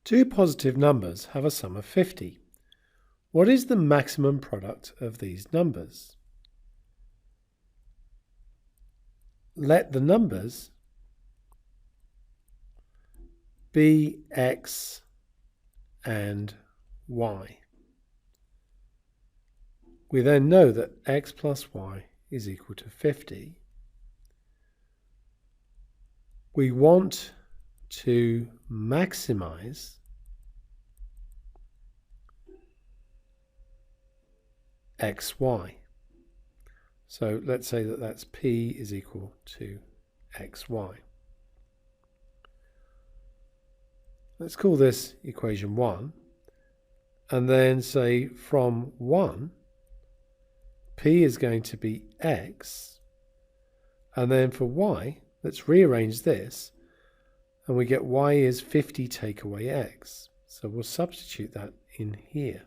Two positive numbers have a sum of 50. What is the maximum product of these numbers? Let the numbers be x and y. We then know that x plus y is equal to 50. We want to maximize xy. So let's say that that's p is equal to xy. Let's call this equation 1, and then say from 1, p is going to be x, and then for y, let's rearrange this, and we get y is 50 take away x. So we'll substitute that in here.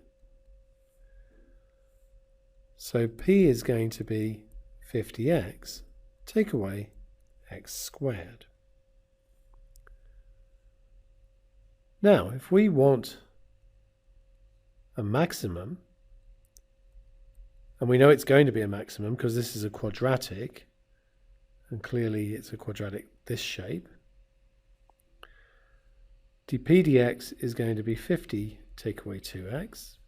So p is going to be 50x take away x squared. Now, if we want a maximum, and we know it's going to be a maximum because this is a quadratic, and clearly it's a quadratic this shape, dp dx is going to be 50 take away 2x.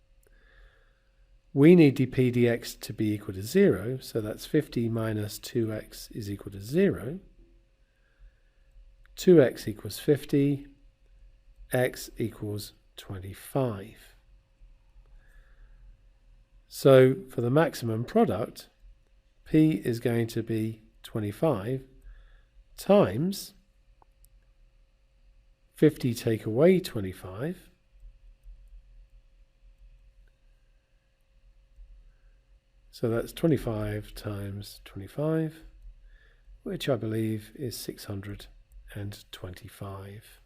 We need dp dx to be equal to 0, so that's 50 minus 2x is equal to 0. 2x equals 50, x equals 25. So for the maximum product, p is going to be 25 times 50 take away 25, so that's 25 times 25, which I believe is 625.